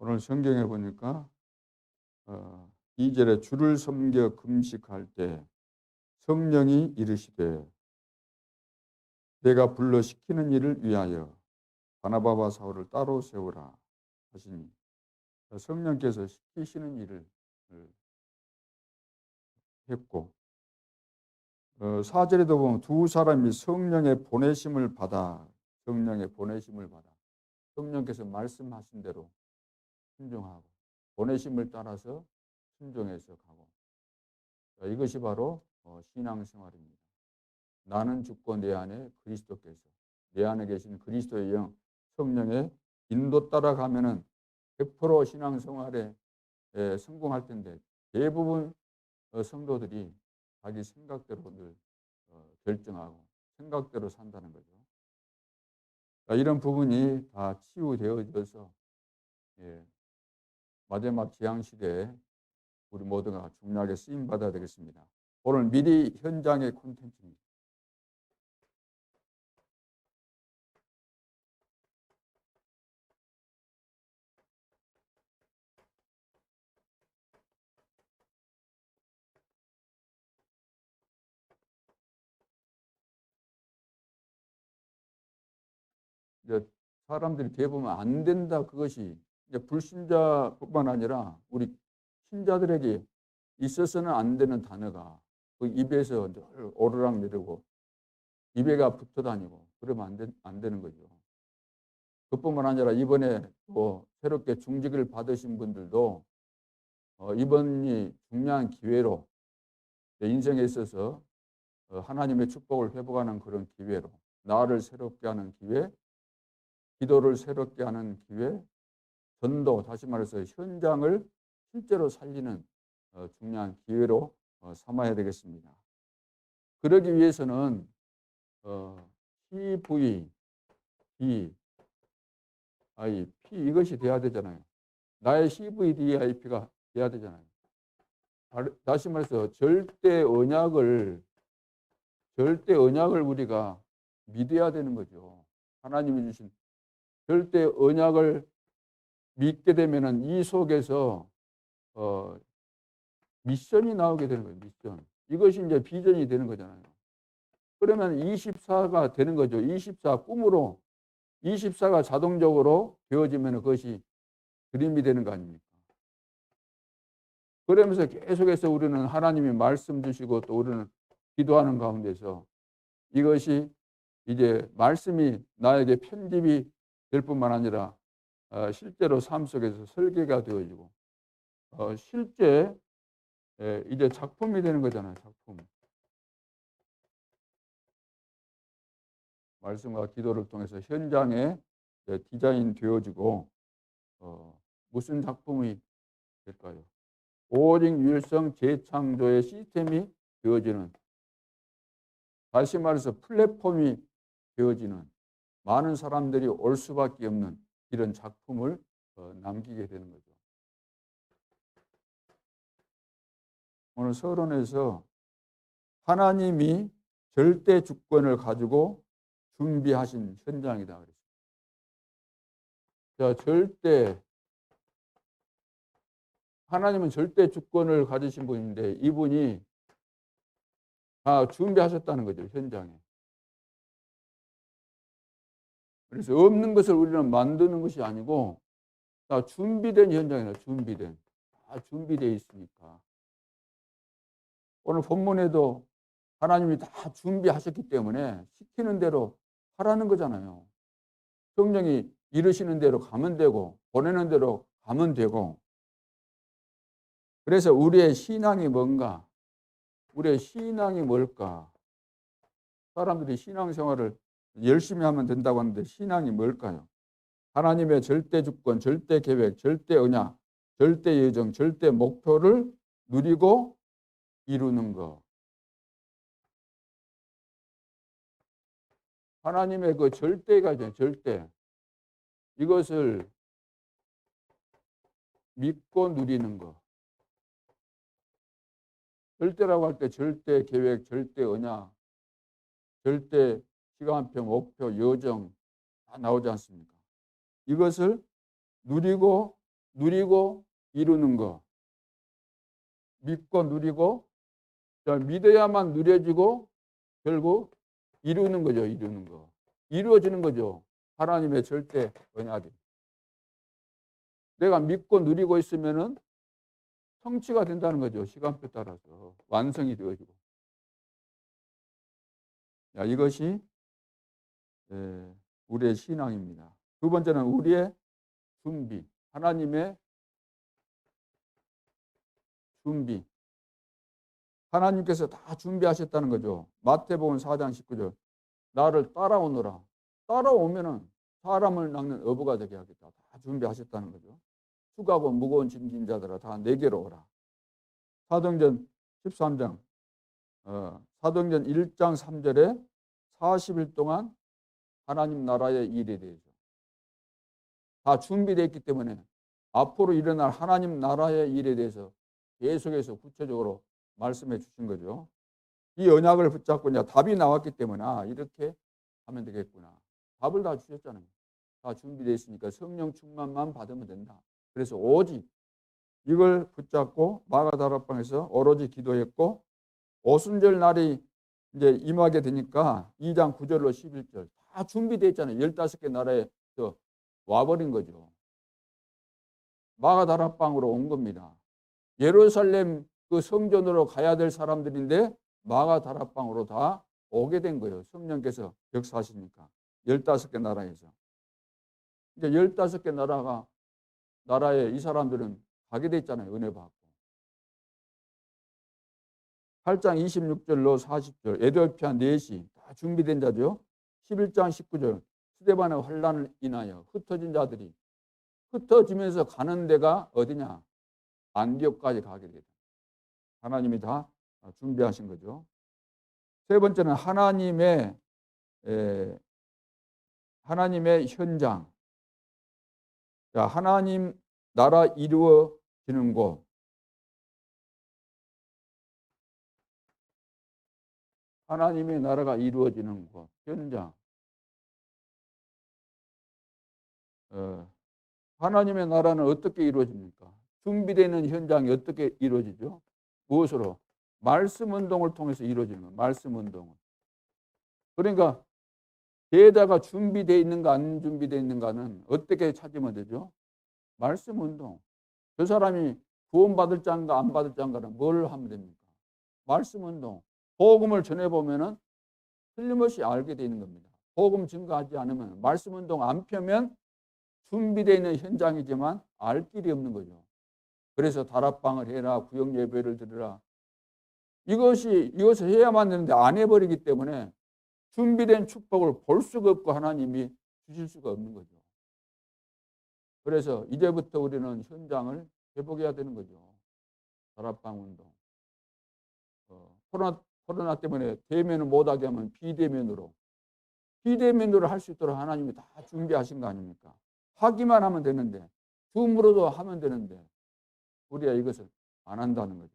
오늘 성경에 보니까 2절에 주를 섬겨 금식할 때 성령이 이르시되 내가 불러 시키는 일을 위하여 바나바와 사울을 따로 세우라 하시니 성령께서 시키시는 일을 했고 4절에도 보면 두 사람이 성령의 보내심을 받아 성령께서 말씀하신 대로 순종하고 보내심을 따라서 순종해서 가고 이것이 바로 신앙생활입니다. 나는 죽고 내 안에 그리스도께서 내 안에 계신 그리스도의 영 성령의 인도 따라가면은 100% 신앙생활에 성공할 텐데 대부분 성도들이 자기 생각대로 늘 결정하고 생각대로 산다는 거죠. 이런 부분이 다 치유되어져서 마지막 재앙시대에 우리 모두가 중요하게 쓰임받아야 되겠습니다. 오늘 미리 현장의 콘텐츠입니다. 이제 사람들이 대부분 안 된다 그것이 이제 불신자뿐만 아니라 우리 신자들에게 있어서는 안 되는 단어가 그 입에서 오르락 내리고 입에가 붙어 다니고 그러면 안 되는 거죠. 그뿐만 아니라 이번에 또 새롭게 중직을 받으신 분들도 이번이 중요한 기회로 인생에 있어서 하나님의 축복을 회복하는 그런 기회로 나를 새롭게 하는 기회, 기도를 새롭게 하는 기회, 전도 다시 말해서 현장을 실제로 살리는 중요한 기회로 삼아야 되겠습니다. 그러기 위해서는 CV, D, I, P 이것이 돼야 되잖아요. 나의 CVDIP가 돼야 되잖아요. 다시 말해서 절대 언약을 우리가 믿어야 되는 거죠. 하나님이 주신 절대 언약을 믿게 되면은 이 속에서 미션이 나오게 되는 거예요. 미션. 이것이 이제 비전이 되는 거잖아요. 그러면 24가 되는 거죠. 24 꿈으로 24가 자동적으로 되어지면 그것이 드림이 되는 거 아닙니까? 그러면서 계속해서 우리는 하나님이 말씀 주시고 또 우리는 기도하는 가운데서 이것이 이제 말씀이 나에게 편집이 될 뿐만 아니라 실제로 삶 속에서 설계가 되어지고 실제 이제 작품이 되는 거잖아요. 작품. 말씀과 기도를 통해서 현장에 디자인 되어지고 무슨 작품이 될까요? 오직 유일성 재창조의 시스템이 되어지는, 다시 말해서 플랫폼이 되어지는, 많은 사람들이 올 수밖에 없는 이런 작품을 남기게 되는 거죠. 오늘 서론에서 하나님이 절대 주권을 가지고 준비하신 현장이다 그랬습니다. 자, 하나님은 절대 주권을 가지신 분인데 이분이 다 준비하셨다는 거죠, 현장에. 그래서 없는 것을 우리는 만드는 것이 아니고 다 준비된 현장이다. 다 준비되어 있으니까. 오늘 본문에도 하나님이 다 준비하셨기 때문에 시키는 대로 하라는 거잖아요. 성령이 이르시는 대로 가면 되고 보내는 대로 가면 되고. 그래서 우리의 신앙이 뭔가? 우리의 신앙이 뭘까? 사람들이 신앙생활을 열심히 하면 된다고 하는데 신앙이 뭘까요? 하나님의 절대 주권, 절대 계획, 절대 언약, 절대 예정, 절대 목표를 누리고 이루는 것. 하나님의 그 절대가 있잖아요. 절대. 이것을 믿고 누리는 것. 절대라고 할 때 절대 계획, 절대 언약, 절대 시간표, 목표, 여정 다 나오지 않습니까? 이것을 누리고 누리고 이루는 거. 믿고 누리고 믿어야만 누려지고 결국 이루는 거죠. 이루는 거. 이루어지는 거죠. 하나님의 절대 언약이. 내가 믿고 누리고 있으면은 성취가 된다는 거죠. 시간표 따라서 완성이 되어지고. 자, 이것이 우리의 신앙입니다. 두 번째는 우리의 준비. 하나님의 준비. 하나님께서 다 준비하셨다는 거죠. 마태복음 4장 19절. 나를 따라오너라. 따라오면은 사람을 낚는 어부가 되게 하겠다. 다 준비하셨다는 거죠. 수고하고 무거운 짐진 자들아 다 내게로 오라. 사도행전 13장 사도행전 1장 3절에 40일 동안 하나님 나라의 일에 대해서 다 준비되어 있기 때문에 앞으로 일어날 하나님 나라의 일에 대해서 계속해서 구체적으로 말씀해 주신 거죠. 이 언약을 붙잡고 이제 답이 나왔기 때문에 이렇게 하면 되겠구나. 답을 다 주셨잖아요. 다 준비되어 있으니까 성령 충만만 받으면 된다. 그래서 오직 이걸 붙잡고 마가다락방에서 오로지 기도했고 오순절 날이 이제 임하게 되니까 2장 9절로 11절 다 준비되어 있잖아요. 15개 나라에 와버린 거죠. 마가다락방으로 온 겁니다. 예루살렘 그 성전으로 가야 될 사람들인데 마가다락방으로 다 오게 된 거예요. 성령께서 역사하시니까 15개 나라에서. 이제 15개 나라에 이 사람들은 가게 돼 있잖아요. 은혜 받고. 8장 26절로 40절 에도피아 넷이 다 준비된 자죠. 11장 19절 스데반의 환난을 인하여 흩어진 자들이 흩어지면서 가는 데가 어디냐? 안디옥까지 가게 되다. 하나님이 다 준비하신 거죠. 세 번째는 하나님의 현장. 자, 하나님 나라 이루어지는 곳. 하나님의 나라가 이루어지는 곳, 현장. 하나님의 나라는 어떻게 이루어집니까? 준비되는 현장이 어떻게 이루어지죠? 무엇으로? 말씀 운동을 통해서 이루어지는 거예요. 말씀 운동은. 그러니까 제자가 준비되어 있는가 안 준비되어 있는가는 어떻게 찾으면 되죠? 말씀 운동. 그 사람이 구원받을 자인가 안 받을 자인가는 뭘 하면 됩니까? 말씀 운동. 복음을 전해보면은 틀림없이 알게 되는 겁니다. 복음 증거하지 않으면 말씀 운동 안 펴면 준비되어 있는 현장이지만 알 길이 없는 거죠. 그래서 다락방을 해라, 구역 예배를 드리라. 이것을 해야만 되는데 안 해버리기 때문에 준비된 축복을 볼 수가 없고 하나님이 주실 수가 없는 거죠. 그래서 이제부터 우리는 현장을 회복해야 되는 거죠. 다락방 운동. 코로나 때문에 대면을 못하게 하면 비대면으로 할 수 있도록 하나님이 다 준비하신 거 아닙니까? 하기만 하면 되는데 줌으로도 하면 되는데 우리가 이것을 안 한다는 거죠.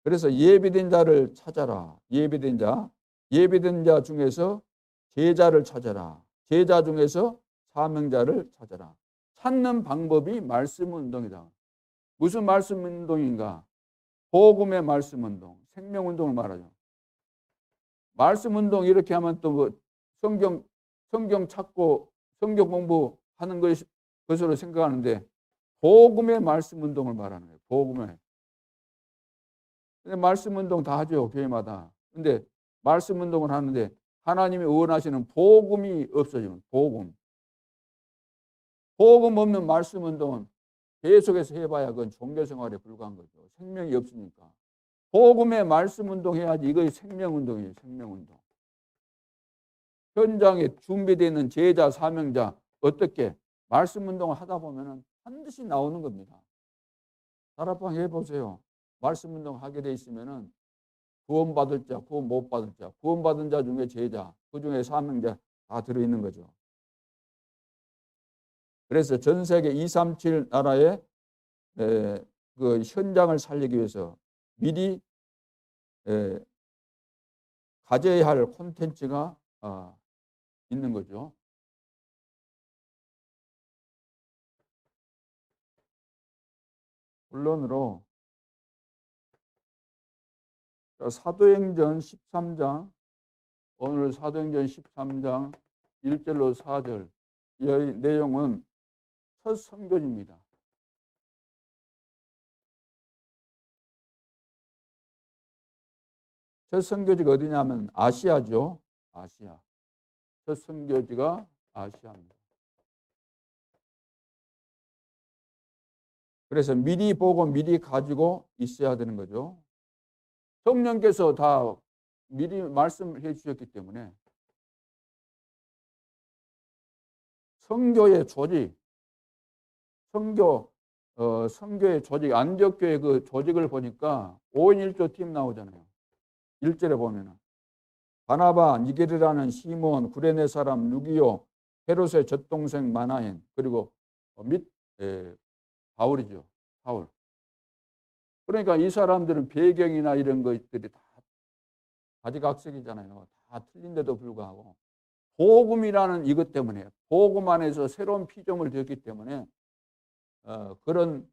그래서 예비된 자를 찾아라. 예비된 자 중에서 제자를 찾아라. 제자 중에서 사명자를 찾아라. 찾는 방법이 말씀 운동이다. 무슨 말씀 운동인가? 복음의 말씀 운동, 생명 운동을 말하죠. 말씀 운동 이렇게 하면 또 뭐 성경 찾고 성경 공부하는 것으로 생각하는데 복음의 말씀 운동을 말하는 거예요. 복음의. 근데 말씀 운동 다 하죠. 교회마다. 근데 말씀 운동을 하는데 하나님이 원하시는 복음이 없어지면 복음 없는 말씀 운동은 계속해서 해봐야 그건 종교생활에 불과한 거죠. 생명이 없으니까. 복음의 말씀 운동해야지. 이거 생명 운동이에요. 생명 운동. 현장에 준비되어 있는 제자, 사명자 어떻게 말씀 운동을 하다 보면 반드시 나오는 겁니다. 다락방 해보세요. 말씀 운동 하게 돼 있으면 구원받을 자, 구원 못 받을 자, 구원받은 자 중에 제자, 그 중에 사명자 다 들어있는 거죠. 그래서 전 세계 237 나라의 그 현장을 살리기 위해서 미리 가져야 할 콘텐츠가 있는 거죠. 본론으로 사도행전 13장, 오늘 사도행전 13장 1절로 4절 이 내용은 첫 선교지입니다. 첫 선교지가 어디냐면 아시아죠. 아시아. 첫 선교지가 아시아입니다. 그래서 미리 보고 미리 가지고 있어야 되는 거죠. 성령께서 다 미리 말씀해 주셨기 때문에 선교의 조직, 선교의 조직, 안디옥교회 그 조직을 보니까 5인 1조 팀 나오잖아요. 1절에 보면은 바나바, 니게르라는 시몬, 구레네 사람 루기오, 헤롯의 젖동생 마나엔, 그리고 바울이죠. 바울. 그러니까 이 사람들은 배경이나 이런 것들이 다 가지각색이잖아요. 다 틀린데도 불구하고 복음이라는 이것 때문에, 복음 안에서 새로운 피조물 되었기 때문에 그런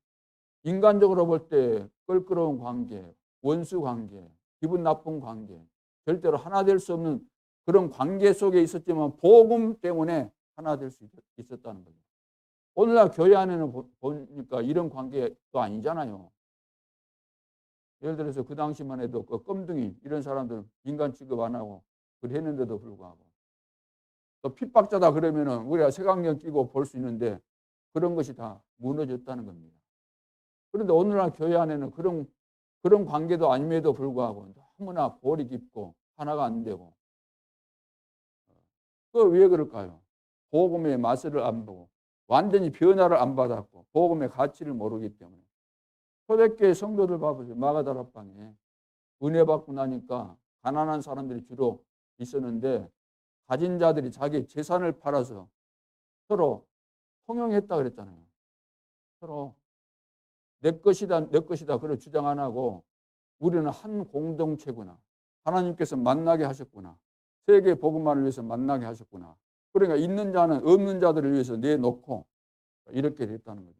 인간적으로 볼 때 껄끄러운 관계, 원수 관계, 기분 나쁜 관계, 절대로 하나 될 수 없는 그런 관계 속에 있었지만 복음 때문에 하나 될 수 있었다는 거죠. 오늘날 교회 안에는 보니까 이런 관계도 아니잖아요. 예를 들어서 그 당시만 해도 그 껌둥이 이런 사람들 인간 취급 안 하고 그랬는데도 불구하고 또 핍박자다 그러면은 우리가 색안경 끼고 볼 수 있는데 그런 것이 다 무너졌다는 겁니다. 그런데 오늘날 교회 안에는 그런 관계도 아님에도 불구하고 너무나 볼이 깊고 하나가 안 되고 그 왜 그럴까요? 복음의 맛을 안 보고 완전히 변화를 안 받았고 복음의 가치를 모르기 때문에. 초대교회 성도들 봐보세요. 마가다락방에 은혜 받고 나니까 가난한 사람들이 주로 있었는데 가진 자들이 자기 재산을 팔아서 서로 통용했다 그랬잖아요. 서로 내 것이다 그걸 주장 안 하고 우리는 한 공동체구나. 하나님께서 만나게 하셨구나. 세계 복음만을 위해서 만나게 하셨구나. 그러니까 있는 자는 없는 자들을 위해서 내놓고 이렇게 됐다는 거죠.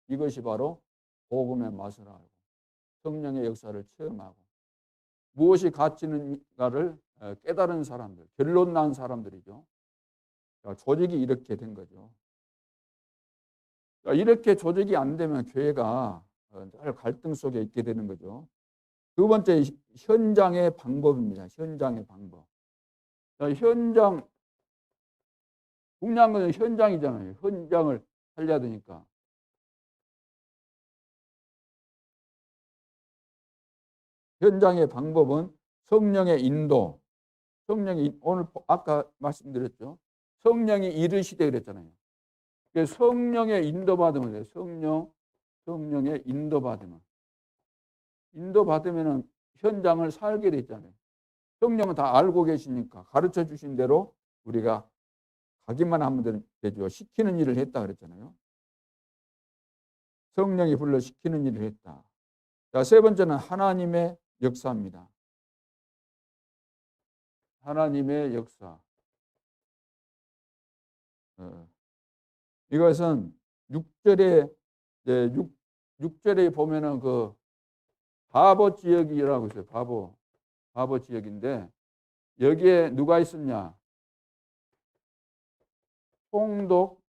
이것이 바로 복음의 맛을 알고 성령의 역사를 체험하고 무엇이 가치 있는가를 깨달은 사람들, 결론 난 사람들이죠. 조직이 이렇게 된 거죠. 이렇게 조직이 안 되면 교회가 늘 갈등 속에 있게 되는 거죠. 두 번째, 현장의 방법입니다. 현장의 방법. 현장, 중요한 건 현장이잖아요. 현장을 살려야 되니까. 현장의 방법은 성령의 인도. 성령이, 오늘 아까 말씀드렸죠. 성령이 이르시되 그랬잖아요. 성령의 인도받으면 돼요. 성령의 인도받으면. 인도받으면 현장을 살게 돼 있잖아요. 성령은 다 알고 계시니까 가르쳐 주신 대로 우리가 가기만 하면 되죠. 시키는 일을 했다 그랬잖아요. 성령이 불러 시키는 일을 했다. 자, 세 번째는 하나님의 역사입니다. 하나님의 역사. 이것은 6절에 6절에 보면은 그 바보 지역이라고 있어요. 바보 지역인데 여기에 누가 있었냐? 총독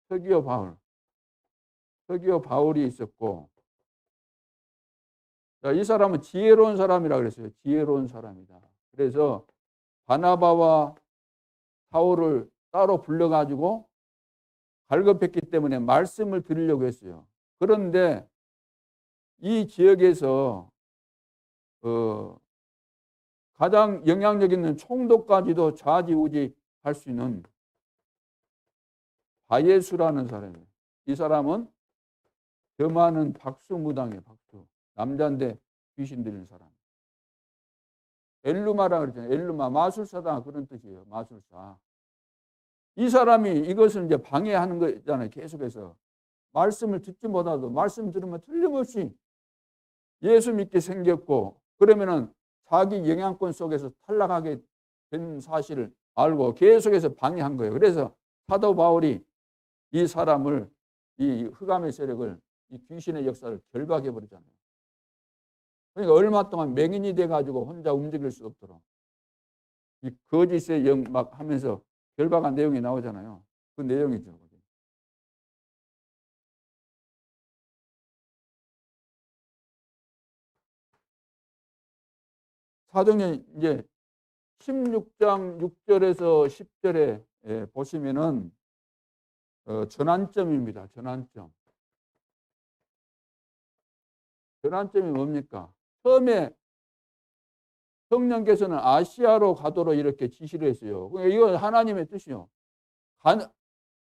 서기오 바울이 있었고, 이 사람은 지혜로운 사람이라 그랬어요. 지혜로운 사람이다. 그래서 바나바와 사울을 따로 불러가지고 갈급했기 때문에 말씀을 드리려고 했어요. 그런데 이 지역에서 가장 영향력 있는 총독까지도 좌지우지 할 수 있는 바예수라는 사람이에요. 이 사람은 더 많은 박수무당이에요. 박수. 남자인데 귀신 들리는 사람. 엘루마라 그러잖아요. 엘루마, 마술사다 그런 뜻이에요. 마술사. 이 사람이 이것을 이제 방해하는 거잖아요. 계속해서. 말씀을 듣지 못하도 말씀 들으면 틀림없이 예수 믿게 생겼고, 그러면은 자기 영향권 속에서 탈락하게 된 사실을 알고 계속해서 방해한 거예요. 그래서 사도 바울이 이 사람을 이 흑암의 세력을, 이 귀신의 역사를 결박해 버리잖아요. 그러니까 얼마 동안 맹인이 돼가지고 혼자 움직일 수 없도록 이 거짓의 영 막 하면서 결박한 내용이 나오잖아요. 그 내용이죠. 사도행전 이제 16장 6절에서 10절에 보시면은 전환점입니다. 전환점. 전환점이 뭡니까? 처음에 성령께서는 아시아로 가도록 이렇게 지시를 했어요. 그러니까 이건 하나님의 뜻이요.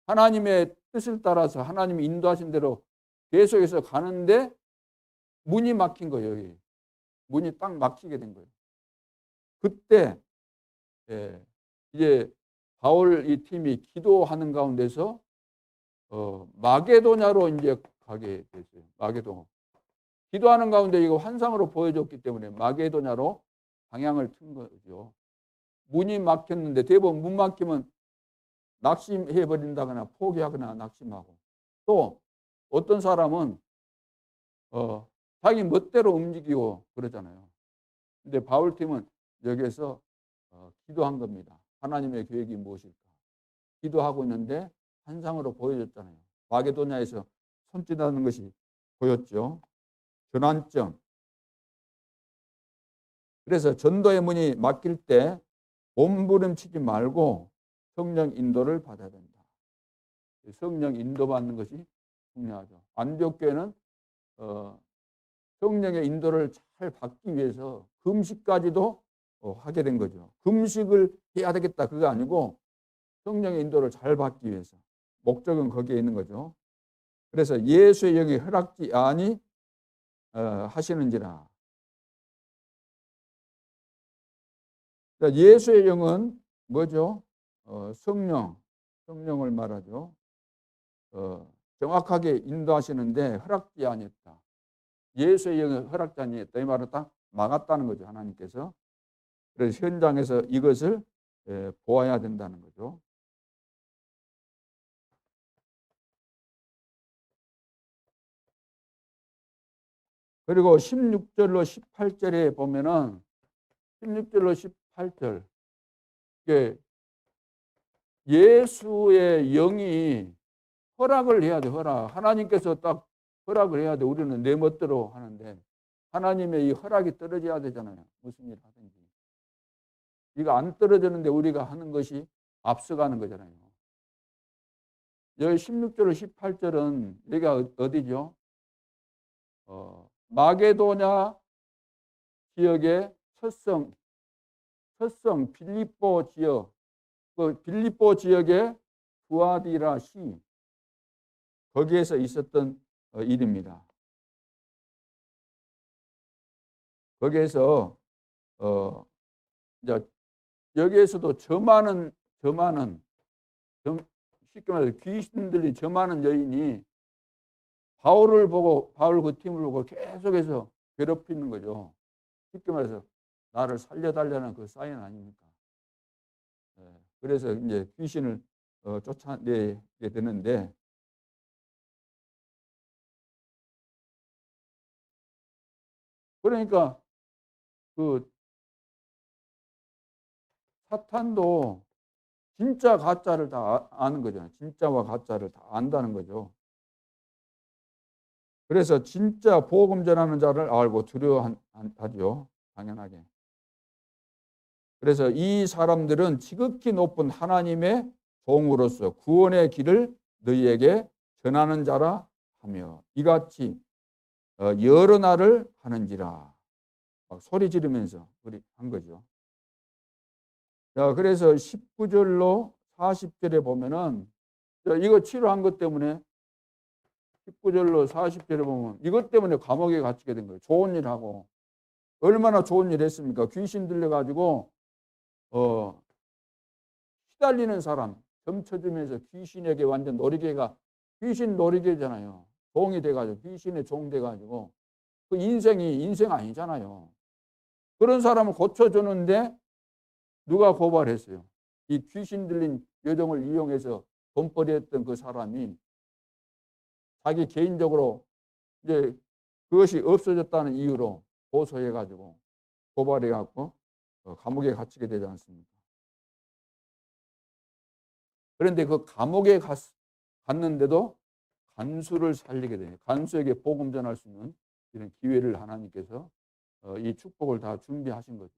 하나님의 뜻을 따라서 하나님이 인도하신 대로 계속해서 가는데 문이 막힌 거예요. 여기. 문이 딱 막히게 된 거예요. 그때 이제 바울 이 팀이 기도하는 가운데서 마게도냐로 이제 가게 됐어요. 마게도. 기도하는 가운데 이거 환상으로 보여줬기 때문에 마게도냐로 방향을 튼 거죠. 문이 막혔는데 대부분 문 막히면 낙심해 버린다거나 포기하거나 낙심하고, 또 어떤 사람은 자기 멋대로 움직이고 그러잖아요. 근데 바울 팀은 여기에서 기도한 겁니다. 하나님의 계획이 무엇일까? 기도하고 있는데 환상으로 보여줬잖아요. 마게도냐에서 손짓하는 것이 보였죠. 전환점. 그래서 전도의 문이 막힐 때 몸부림치지 말고 성령 인도를 받아야 된다. 성령 인도받는 것이 중요하죠. 안디옥교회는 성령의 인도를 잘 받기 위해서 금식까지도 하게 된 거죠. 금식을 해야 되겠다 그거 아니고 성령의 인도를 잘 받기 위해서. 목적은 거기에 있는 거죠. 그래서 예수의 영이 허락지 아니 하시는지라. 예수의 영은 뭐죠? 성령을 말하죠. 정확하게 인도하시는데 허락지 아니었다. 예수의 영이 허락지 아니었다. 이 말은 딱 막았다는 거죠. 하나님께서. 그래서 현장에서 이것을 보아야 된다는 거죠. 그리고 16절로 18절에 보면은 16절로 18절 이게 예수의 영이 허락을 해야 돼. 허락. 하나님께서 딱 허락을 해야 돼. 우리는 내 멋대로 하는데 하나님의 이 허락이 떨어져야 되잖아요. 무슨 일 하든지. 이거 안 떨어지는데 우리가 하는 것이 앞서가는 거잖아요. 여기 16절로 18절은 여기가 어디죠? 마게도냐 지역의 첫성 빌립보 지역, 그 빌립보 지역의 두아디라 시, 거기에서 있었던 일입니다. 거기에서 이제 여기에서도 쉽게 말해서 귀신들이 점하는 여인이 바울 그 팀을 보고 계속해서 괴롭히는 거죠. 쉽게 말해서 나를 살려달라는 그 사인 아닙니까? 그래서 이제 귀신을 쫓아내게 되는데, 그러니까 그 사탄도 진짜 가짜를 다 아는 거잖아요. 진짜와 가짜를 다 안다는 거죠. 그래서 진짜 복음 전하는 자를 알고 두려워하죠. 당연하게. 그래서 이 사람들은 지극히 높은 하나님의 종으로서 구원의 길을 너희에게 전하는 자라 하며 이같이 여러 날을 하는지라. 막 소리 지르면서 우리 한 거죠. 자, 그래서 19절로 40절에 보면은 이거 치료한 것 때문에 19절로 40절에 보면 이것 때문에 감옥에 갇히게 된 거예요. 좋은 일 하고. 얼마나 좋은 일 했습니까? 귀신 들려가지고 시달리는 사람, 점쳐주면서 귀신에게 완전 귀신 놀이개잖아요. 종이 돼가지고, 귀신의 종 돼가지고, 그 인생 아니잖아요. 그런 사람을 고쳐주는데 누가 고발했어요? 이 귀신 들린 여종을 이용해서 돈벌이 했던 그 사람이 자기 개인적으로 이제 그것이 없어졌다는 이유로 고소해가지고 고발해갖고 감옥에 갇히게 되지 않습니까? 그런데 그 감옥에 갔는데도 간수를 살리게 돼요. 간수에게 복음 전할 수 있는 이런 기회를 하나님께서 이 축복을 다 준비하신 거죠.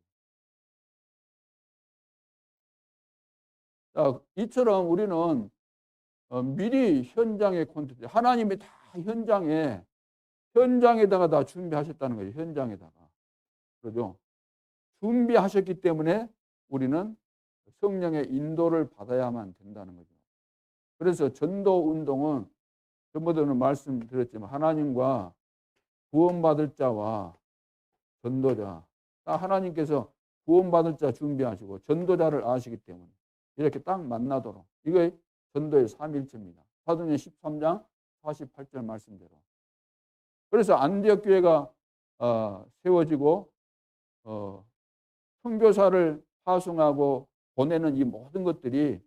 이처럼 우리는 미리 현장에 콘텐츠, 하나님이 다 현장에다가 다 준비하셨다는 거예요. 현장에다가. 그러죠? 준비하셨기 때문에 우리는 성령의 인도를 받아야만 된다는 거죠. 그래서 전도 운동은 전번에는 말씀드렸지만 하나님과 구원받을 자와 전도자, 하나님께서 구원받을 자 준비하시고 전도자를 아시기 때문에 이렇게 딱 만나도록, 이게 전도의 삼일체입니다. 사도행전 13장 48절 말씀대로. 그래서 안디옥 교회가 세워지고 선교사를 파송하고 보내는 이 모든 것들이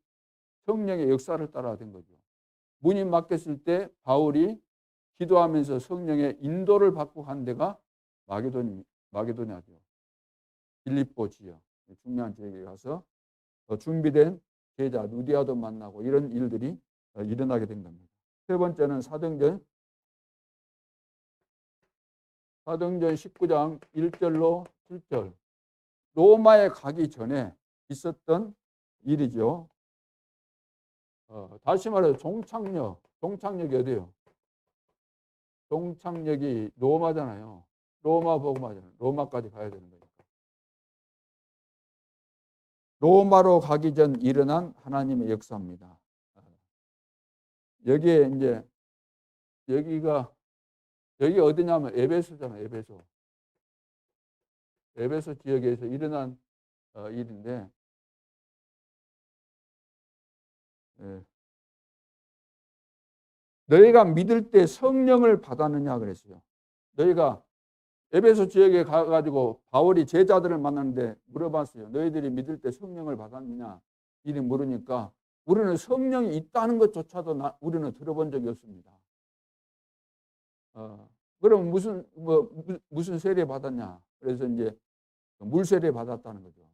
성령의 역사를 따라 된 거죠. 문이 막혔을 때 바울이 기도하면서 성령의 인도를 받고 간 데가 마게도냐죠. 빌립보 지역 중요한 지역에 가서 준비된 제자 누디아도 만나고 이런 일들이 일어나게 된 겁니다. 세 번째는 사도행전 19장 1절로 7절. 로마에 가기 전에 있었던 일이죠. 다시 말해서 종착역이 어디예요? 종착역이 로마잖아요. 로마 보고 맞아요. 로마까지 가야 되는 거니까. 로마로 가기 전 일어난 하나님의 역사입니다. 여기에 이제 여기 어디냐면 에베소잖아요. 에베소 지역에서 일어난 일인데, 너희가 믿을 때 성령을 받았느냐 그랬어요. 너희가 에베소 지역에 가가지고 바울이 제자들을 만났는데 물어봤어요. 너희들이 믿을 때 성령을 받았느냐? 이리 물으니까 우리는 성령이 있다는 것조차도 우리는 들어본 적이 없습니다. 그럼 무슨 세례 받았냐? 그래서 이제 물세례 받았다는 거죠.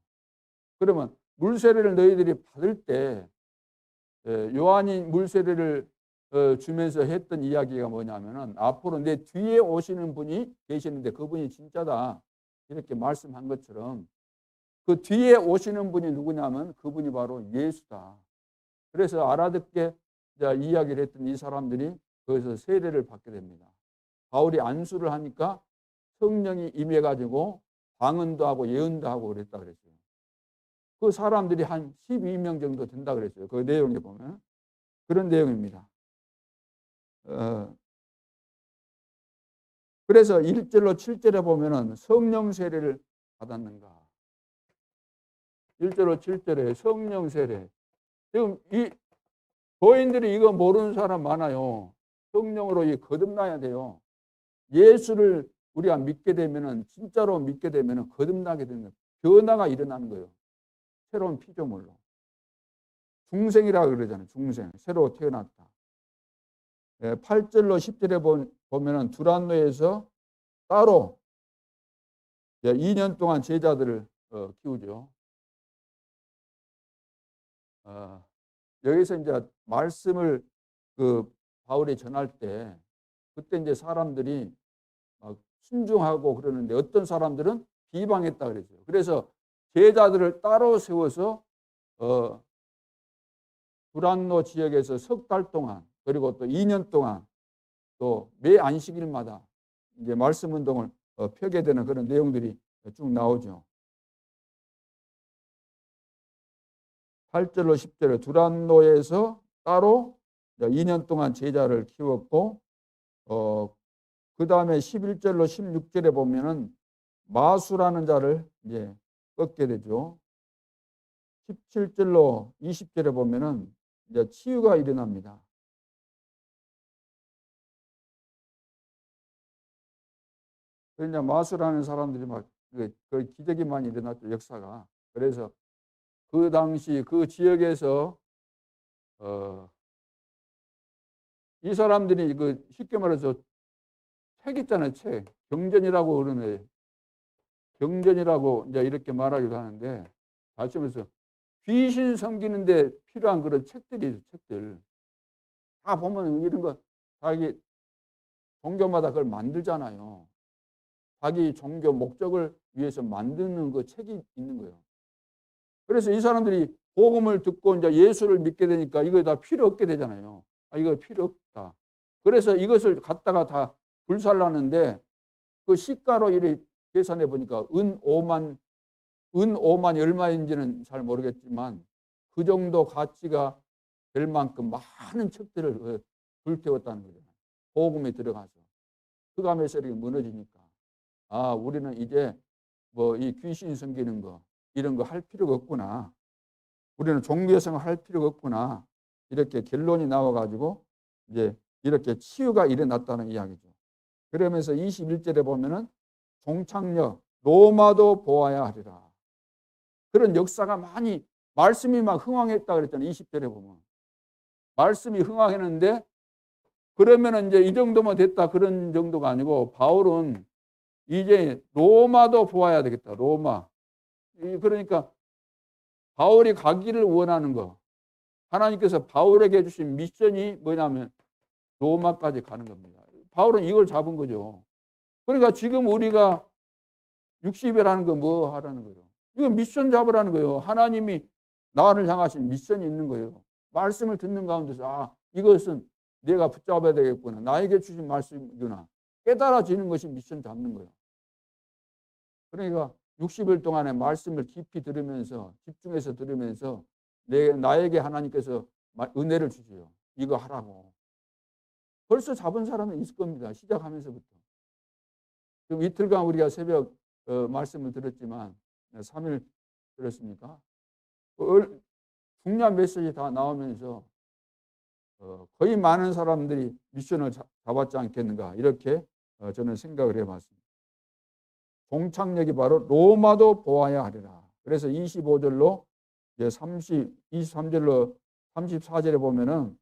그러면 물세례를 너희들이 받을 때 요한이 물세례를 주면서 했던 이야기가 뭐냐면은 앞으로 내 뒤에 오시는 분이 계시는데 그분이 진짜다 이렇게 말씀한 것처럼 그 뒤에 오시는 분이 누구냐면 그분이 바로 예수다. 그래서 알아듣게 이야기를 했던 이 사람들이 거기서 세례를 받게 됩니다. 바울이 안수를 하니까 성령이 임해가지고 방언도 하고 예언도 하고 그랬다 그랬어요. 그 사람들이 한 12명 정도 된다 그랬어요. 그 내용에 보면 그런 내용입니다. 그래서 1절로 7절에 보면은 성령 세례를 받았는가. 1절로 7절에 성령 세례. 지금 이 교인들이 이거 모르는 사람 많아요. 성령으로 거듭나야 돼요. 예수를 우리가 믿게 되면은 진짜로 믿게 되면은 거듭나게 되는 변화가 일어나는 거예요. 새로운 피조물로. 중생이라고 그러잖아요. 중생. 새로 태어났다. 8절로 10절에 보면은 두란노에서 따로 2년 동안 제자들을 키우죠. 여기서 이제 말씀을 바울이 전할 때 그때 이제 사람들이 막 순종하고 그러는데 어떤 사람들은 비방했다 그랬어요. 그래서 제자들을 따로 세워서 두란노 지역에서 석 달 동안 그리고 또 2년 동안 또 매 안식일마다 이제 말씀 운동을 펴게 되는 그런 내용들이 쭉 나오죠. 8절로 10절에 두란노에서 따로 2년 동안 제자를 키웠고 그 다음에 11절로 16절에 보면은 마수라는 자를 이제 꺾게 되죠. 17절로 20절에 보면은 이제 치유가 일어납니다. 그러니까 마수라는 사람들이 막 그 기적이 많이 일어났죠. 역사가. 그래서 그 당시 그 지역에서 이 사람들이 쉽게 말해서 책 있잖아요, 책. 경전이라고 그러네. 경전이라고 이제 이렇게 말하기도 하는데, 다시 말해서 귀신 섬기는데 필요한 그런 책들이, 책들. 다 보면 이런 거 자기 종교마다 그걸 만들잖아요. 자기 종교 목적을 위해서 만드는 그 책이 있는 거예요. 그래서 이 사람들이 복음을 듣고 이제 예수를 믿게 되니까 이거 다 필요 없게 되잖아요. 아, 이거 필요 없다. 그래서 이것을 갖다가 다 불살라는데 그 시가로 이렇게 계산해 보니까 은 5만이 얼마인지는 잘 모르겠지만 그 정도 가치가 될 만큼 많은 책들을 불태웠다는 거잖아요. 복음에 들어가서. 흑암의 세력이 무너지니까. 아, 우리는 이제 뭐 이 귀신 섬기는 거 이런 거 할 필요가 없구나. 우리는 종교생활 할 필요가 없구나. 이렇게 결론이 나와가지고 이제 이렇게 치유가 일어났다는 이야기죠. 그러면서 21절에 보면은 종착역 로마도 보아야 하리라. 그런 역사가 많이 말씀이 막 흥황했다 그랬잖아요. 20절에 보면 말씀이 흥황했는데 그러면은 이제 이 정도만 됐다 그런 정도가 아니고 바울은 이제 로마도 보아야 되겠다. 로마. 그러니까 바울이 가기를 원하는 거. 하나님께서 바울에게 주신 미션이 뭐냐면 로마까지 가는 겁니다. 바울은 이걸 잡은 거죠. 그러니까 지금 우리가 60이라는 거 뭐 하라는 거예요? 이거 미션 잡으라는 거예요. 하나님이 나를 향하신 미션이 있는 거예요. 말씀을 듣는 가운데서 아, 이것은 내가 붙잡아야 되겠구나. 나에게 주신 말씀이구나. 깨달아지는 것이 미션 잡는 거예요. 그러니까 60일 동안에 말씀을 깊이 들으면서 집중해서 들으면서 나에게 하나님께서 은혜를 주세요. 이거 하라고. 벌써 잡은 사람은 있을 겁니다. 시작하면서부터. 지금 이틀간 우리가 새벽 말씀을 들었지만 3일 들었습니까? 중요한 메시지 다 나오면서 거의 많은 사람들이 미션을 잡았지 않겠는가 이렇게 저는 생각을 해봤습니다. 종착역이 바로 로마도 보아야 하리라. 그래서 25절로 이제 23절로 34절에 보면은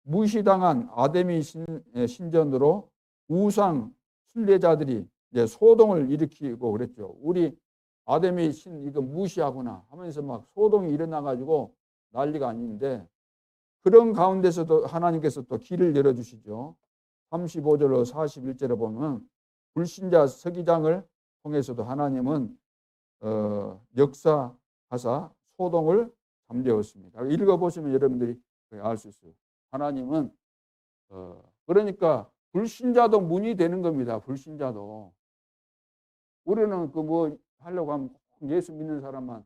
무시당한 아데미 신전으로 우상 순례자들이 이제 소동을 일으키고 그랬죠. 우리 아데미 신 이거 무시하구나 하면서 막 소동이 일어나가지고 난리가 아닌데 그런 가운데서도 하나님께서 또 길을 열어주시죠. 35절로 41절에 보면 불신자 서기장을 통해서도 하나님은 역사하사 소동을 잠재웠습니다. 읽어보시면 여러분들이 알 수 있어요. 하나님은 그러니까 불신자도 문이 되는 겁니다. 불신자도. 우리는 그 뭐 하려고 하면 예수 믿는 사람만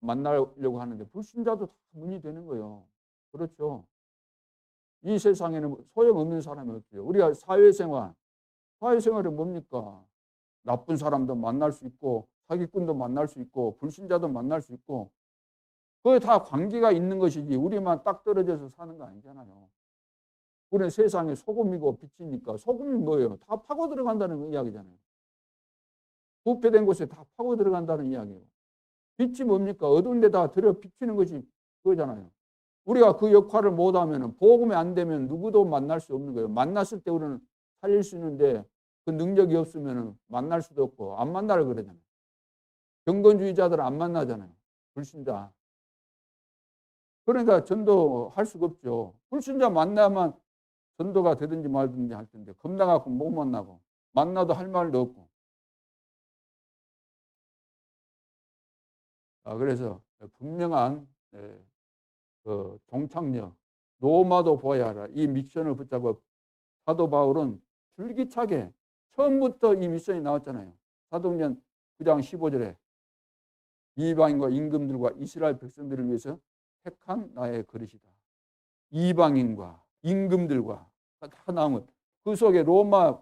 만나려고 하는데 불신자도 다 문이 되는 거예요. 그렇죠. 이 세상에는 소용없는 사람이 없어요. 우리가 사회생활이 뭡니까? 나쁜 사람도 만날 수 있고 사기꾼도 만날 수 있고 불신자도 만날 수 있고 그게 다 관계가 있는 것이지 우리만 딱 떨어져서 사는 거 아니잖아요. 우리는 세상에 소금이고 빛이니까 소금이 뭐예요? 다 파고 들어간다는 이야기잖아요. 부패된 곳에 다 파고 들어간다는 이야기예요. 빛이 뭡니까? 어두운 데다 들여 비치는 것이 그거잖아요. 우리가 그 역할을 못하면 복음이 안 되면 누구도 만날 수 없는 거예요. 만났을 때 우리는 살릴 수 있는데 그 능력이 없으면 만날 수도 없고 안 만나려 그러잖아요. 경건주의자들은 안 만나잖아요. 불신자. 그러니까 전도할 수가 없죠. 불신자 만나면 전도가 되든지 말든지 할 텐데 겁나갖고 못 만나고 만나도 할 말도 없고. 그래서 분명한 종착역 로마도 보아야 하라. 이 미션을 붙잡고 사도 바울은 줄기차게 처음부터 이 미션이 나왔잖아요. 사도행전 9장 15절에 이방인과 임금들과 이스라엘 백성들을 위해서 택한 나의 그릇이다. 이방인과 임금들과 다 나온 그 속에 로마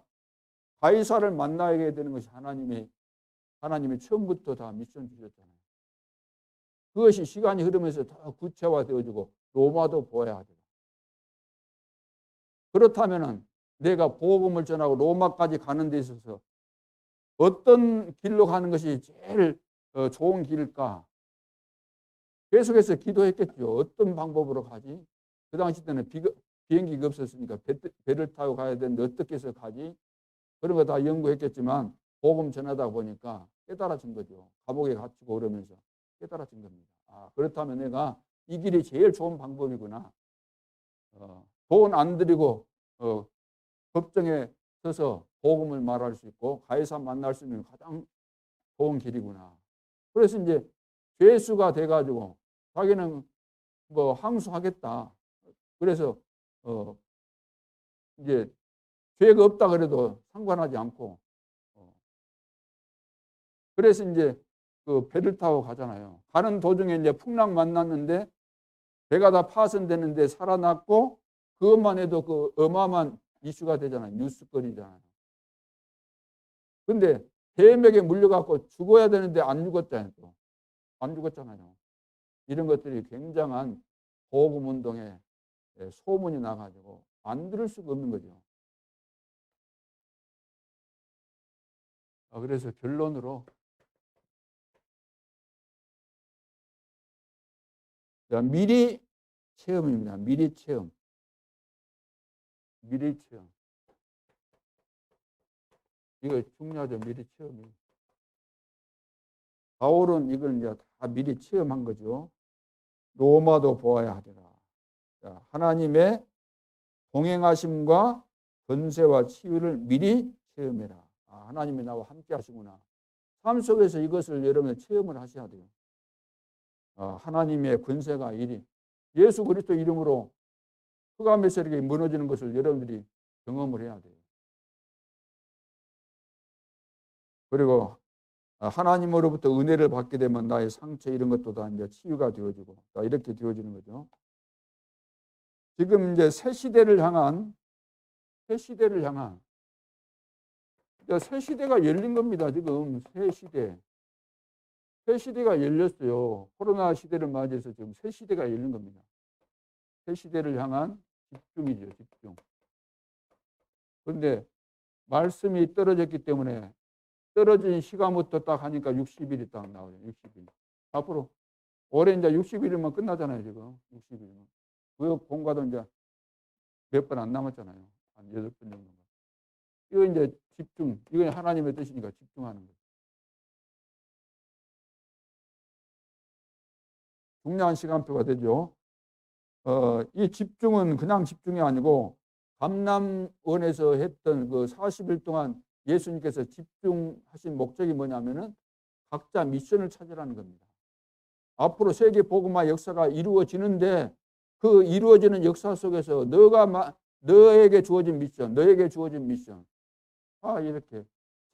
가이사를 만나게 되는 것이 하나님이 처음부터 다 미션 주셨잖아요. 그것이 시간이 흐르면서 더 구체화되어지고 로마도 보아야 하더라. 그렇다면은 내가 복음을 전하고 로마까지 가는 데 있어서 어떤 길로 가는 것이 제일 좋은 길일까? 계속해서 기도했겠죠. 어떤 방법으로 가지? 그 당시 때는 비행기가 없었으니까 배를 타고 가야 되는데 어떻게 해서 가지? 그런 거 다 연구했겠지만 복음 전하다 보니까 깨달아진 거죠. 감옥에 갇히고 그러면서 깨달아진 겁니다. 아, 그렇다면 내가 이 길이 제일 좋은 방법이구나. 돈 안 들이고 법정에 서서 복음을 말할 수 있고 가해사 만날 수 있는 가장 좋은 길이구나. 그래서 이제 죄수가 돼가지고 자기는 뭐 항소하겠다. 그래서 이제 죄가 없다 그래도 상관하지 않고 그래서 이제 그 배를 타고 가잖아요. 가는 도중에 이제 풍랑 만났는데 배가 다 파손되는데 살아났고 그것만 해도 그 어마어마한 이슈가 되잖아요. 뉴스거리잖아요. 근데 해맥에 물려갖고 죽어야 되는데 안 죽었잖아요. 또. 안 죽었잖아요. 이런 것들이 굉장한 복음 운동에 소문이 나가지고 안 들을 수가 없는 거죠. 그래서 결론으로 미리 체험입니다. 미리 체험. 미리 체험. 이거 중요하죠. 미리 체험이. 바울은 이걸 이제 다 미리 체험한 거죠. 로마도 보아야 하리라. 자, 하나님의 동행하심과 권세와 치유를 미리 체험해라. 아, 하나님이 나와 함께 하시구나. 삶 속에서 이것을 여러분 체험을 하셔야 돼요. 하나님의 권세가 이리 예수 그리스도 이름으로 흑암의 세력이 무너지는 것을 여러분들이 경험을 해야 돼요. 그리고 하나님으로부터 은혜를 받게 되면 나의 상처 이런 것도 다 이제 치유가 되어지고 이렇게 되어지는 거죠. 지금 이제 새 시대를 향한 새 시대가 열린 겁니다. 지금 새 시대가 열렸어요. 코로나 시대를 맞이해서 지금 새 시대가 열린 겁니다. 새 시대를 향한 집중이죠. 집중. 그런데 말씀이 떨어졌기 때문에 떨어진 시간부터 딱 하니까 60일이 딱 나오죠. 60일. 앞으로 올해 이제 60일이면 끝나잖아요. 지금 60일이면. 그 공과도 이제 몇 번 안 남았잖아요. 한 8번 정도. 이거 이제 집중. 이건 하나님의 뜻이니까 집중하는 거예요. 중요한 시간표가 되죠. 이 집중은 그냥 집중이 아니고 감람원에서 했던 그 40일 동안 예수님께서 집중하신 목적이 뭐냐면은 각자 미션을 찾으라는 겁니다. 앞으로 세계 복음화 역사가 이루어지는데 그 이루어지는 역사 속에서 너에게 주어진 미션 이렇게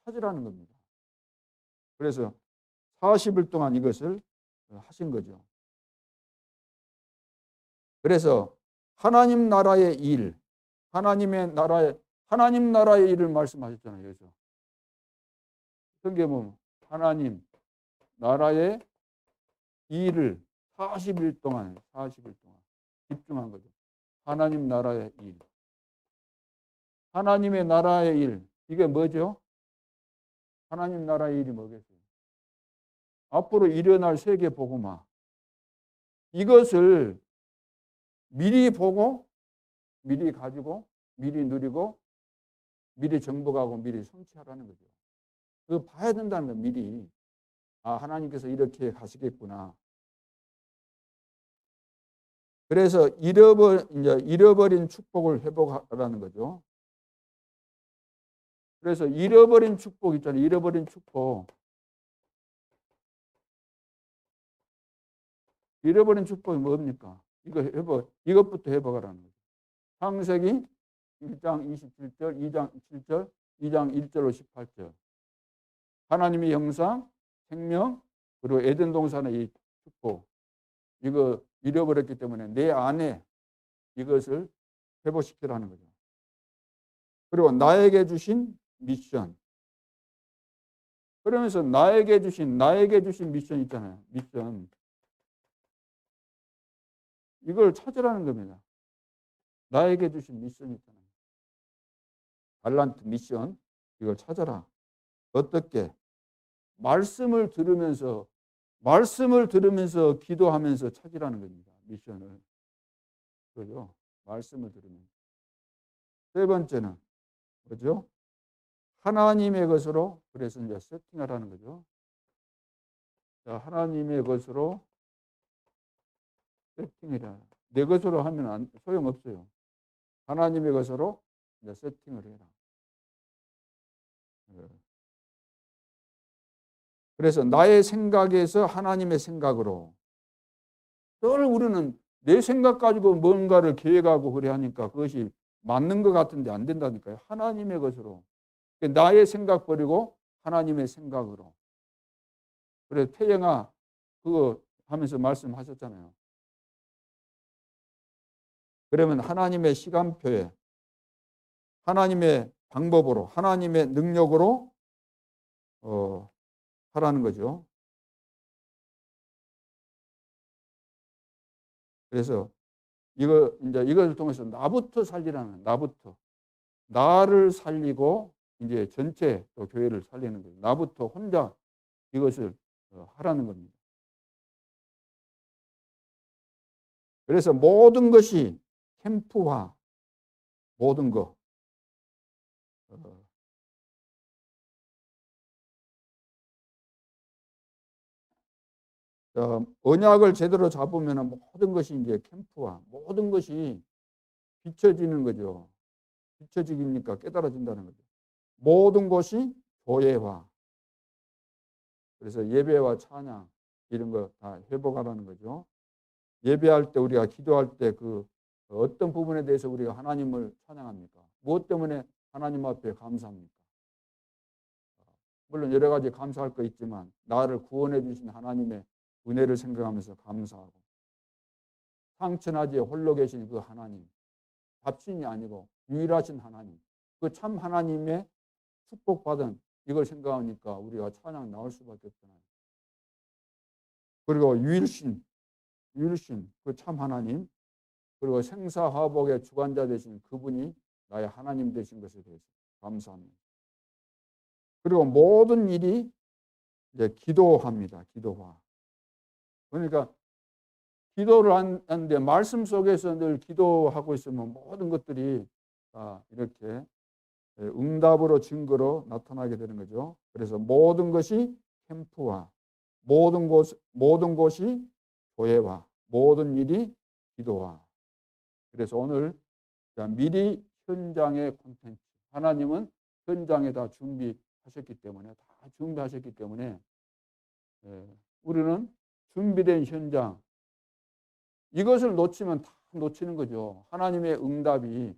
찾으라는 겁니다. 그래서 40일 동안 이것을 하신 거죠. 그래서 하나님 나라의 일, 하나님 나라의 일을 말씀하셨잖아요. 여기서 성경에 보면 하나님 나라의 일을 40일 동안 집중한 거죠. 하나님 나라의 일. 하나님의 나라의 일. 이게 뭐죠? 하나님 나라의 일이 뭐겠어요? 앞으로 일어날 세계 복음화. 이것을 미리 보고, 미리 가지고, 미리 누리고, 미리 정복하고, 미리 성취하라는 거죠. 그거 봐야 된다는 거예요, 미리. 하나님께서 이렇게 가시겠구나. 그래서 잃어버린 축복을 회복하라는 거죠. 그래서 잃어버린 축복 있잖아요. 잃어버린 축복. 잃어버린 축복이 뭡니까? 이것부터 회복하라는 거죠. 창세기 1장 27절, 2장 7절, 2장 1절로 18절. 하나님의 형상, 생명, 그리고 에덴 동산의 이 축복. 이거 잃어버렸기 때문에 내 안에 이것을 회복시키라는 거죠. 그리고 나에게 주신 미션. 그러면서 나에게 주신 미션 있잖아요. 미션. 이걸 찾으라는 겁니다. 나에게 주신 미션 있잖아요. 달란트 미션. 이걸 찾아라. 어떻게? 말씀을 들으면서 기도하면서 찾으라는 겁니다. 미션을. 그죠? 말씀을 들으면. 세 번째는 뭐죠? 하나님의 것으로, 그래서 이제 세팅을 하는 거죠. 자, 하나님의 것으로 세팅이라. 내 것으로 하면 소용없어요. 하나님의 것으로 이제 세팅을 해라. 그래서 나의 생각에서 하나님의 생각으로. 늘 우리는 내 생각 가지고 뭔가를 계획하고 그래 하니까 그것이 맞는 것 같은데 안 된다니까요. 하나님의 것으로. 나의 생각 버리고 하나님의 생각으로. 그래서 태영아 그거 하면서 말씀하셨잖아요. 그러면 하나님의 시간표에 하나님의 방법으로 하나님의 능력으로 하라는 거죠. 그래서 이것을 통해서 나부터 살리라는, 나부터 나를 살리고 이제 전체 또 교회를 살리는 거예요. 나부터 혼자 이것을 하라는 겁니다. 그래서 모든 것이 캠프화, 모든 것. 언약을 제대로 잡으면 모든 것이 이제 캠프화, 모든 것이 비춰지는 거죠. 비춰지니까 깨달아진다는 거죠. 모든 것이 교회화. 그래서 예배와 찬양 이런 거 다 회복하라는 거죠. 예배할 때 우리가 기도할 때 그 어떤 부분에 대해서 우리가 하나님을 찬양합니까? 무엇 때문에 하나님 앞에 감사합니까? 물론 여러 가지 감사할 거 있지만 나를 구원해 주신 하나님의 은혜를 생각하면서 감사하고, 상천하지에 홀로 계신 그 하나님, 잡신이 아니고 유일하신 하나님, 그 참 하나님의 축복받은 이걸 생각하니까 우리가 찬양 나올 수밖에 없잖아요. 그리고 유일신 그 참 하나님, 그리고 생사화복의 주관자 되신 그분이 나의 하나님 되신 것에 대해서 감사합니다. 그리고 모든 일이 이제 기도합니다. 기도화. 그러니까 기도를 하는데 말씀 속에서 늘 기도하고 있으면 모든 것들이 이렇게 응답으로 증거로 나타나게 되는 거죠. 그래서 모든 것이 캠프화, 모든 곳이 교회화, 모든 일이 기도화. 그래서 오늘 미리 현장의 콘텐츠, 하나님은 현장에 다 준비하셨기 때문에 우리는 준비된 현장, 이것을 놓치면 다 놓치는 거죠. 하나님의 응답이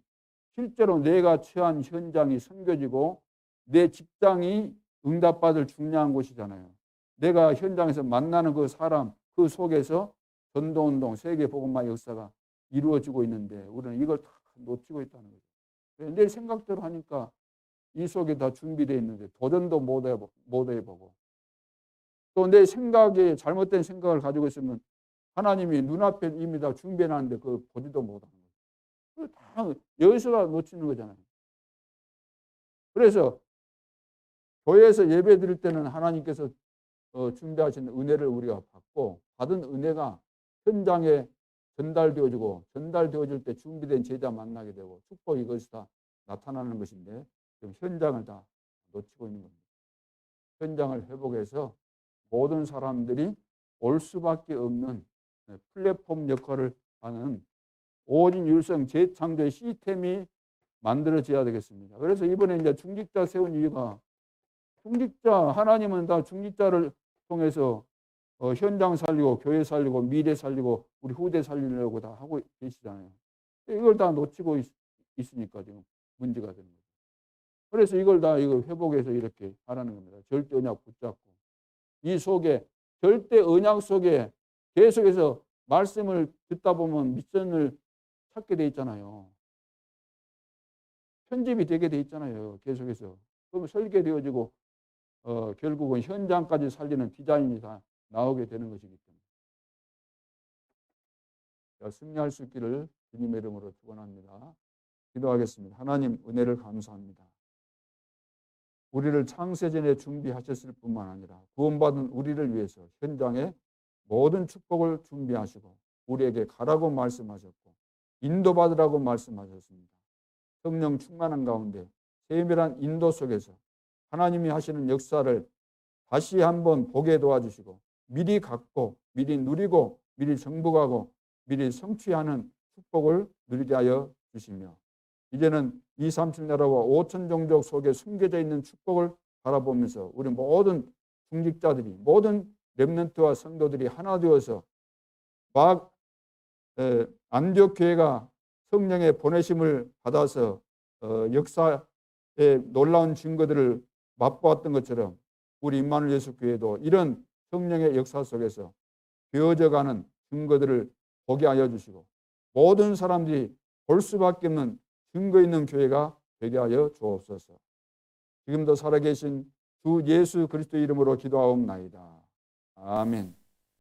실제로 내가 처한 현장이 섬겨지고 내 직장이 응답받을 중요한 곳이잖아요. 내가 현장에서 만나는 그 사람, 그 속에서 전도운동, 세계복음화 역사가 이루어지고 있는데 우리는 이걸 다 놓치고 있다는 거죠. 내 생각대로 하니까 이 속에 다 준비되어 있는데 도전도 못 해보고, 또 내 생각에 잘못된 생각을 가지고 있으면 하나님이 눈앞에 이미 다 준비해놨는데 그걸 보지도 못하는 거예요. 다 여기서 놓치는 거잖아요. 그래서 교회에서 예배 드릴 때는 하나님께서 준비하신 은혜를 우리가 받고, 받은 은혜가 현장에 전달되어질 때 준비된 제자 만나게 되고 축복이 이것이 다 나타나는 것인데 지금 현장을 다 놓치고 있는 겁니다. 현장을 회복해서 모든 사람들이 올 수밖에 없는 플랫폼 역할을 하는 오직 율성 재창조의 시스템이 만들어져야 되겠습니다. 그래서 이번에 이제 중직자 세운 이유가, 하나님은 다 중직자를 통해서 현장 살리고 교회 살리고 미래 살리고 우리 후대 살리려고 다 하고 계시잖아요. 이걸 다 놓치고 있으니까 지금 문제가 되는 거죠. 그래서 이걸 회복해서 이렇게 하라는 겁니다. 절대 언약 붙잡고 이 속에, 절대 언약 속에 계속해서 말씀을 듣다 보면 미션을 찾게 돼 있잖아요. 편집이 되게 돼 있잖아요. 계속해서. 그러면 설계되어지고 결국은 현장까지 살리는 디자인이 다 나오게 되는 것이기 때문에. 승리할 수 있기를 주님의 이름으로 축원합니다. 기도하겠습니다. 하나님 은혜를 감사합니다. 우리를 창세전에 준비하셨을 뿐만 아니라 구원받은 우리를 위해서 현장에 모든 축복을 준비하시고 우리에게 가라고 말씀하셨고 인도받으라고 말씀하셨습니다. 성령 충만한 가운데 세밀한 인도 속에서 하나님이 하시는 역사를 다시 한번 보게 도와주시고 미리 갖고 미리 누리고 미리 정복하고 미리 성취하는 축복을 누리게 하여 주시며 이제는 237 나라와 5천 종족 속에 숨겨져 있는 축복을 바라보면서 우리 모든 중직자들이 모든 렘넌트와 성도들이 하나 되어서 막 안디옥 교회가 성령의 보내심을 받아서 역사의 놀라운 증거들을 맛보았던 것처럼 우리 임마누엘 예수 교회도 이런 성령의 역사 속에서 되어져가는 증거들을 보게 하여 주시고 모든 사람들이 볼 수밖에 없는 증거 있는 교회가 되게 하여 주옵소서. 지금도 살아계신 주 예수 그리스도 이름으로 기도하옵나이다. 아멘.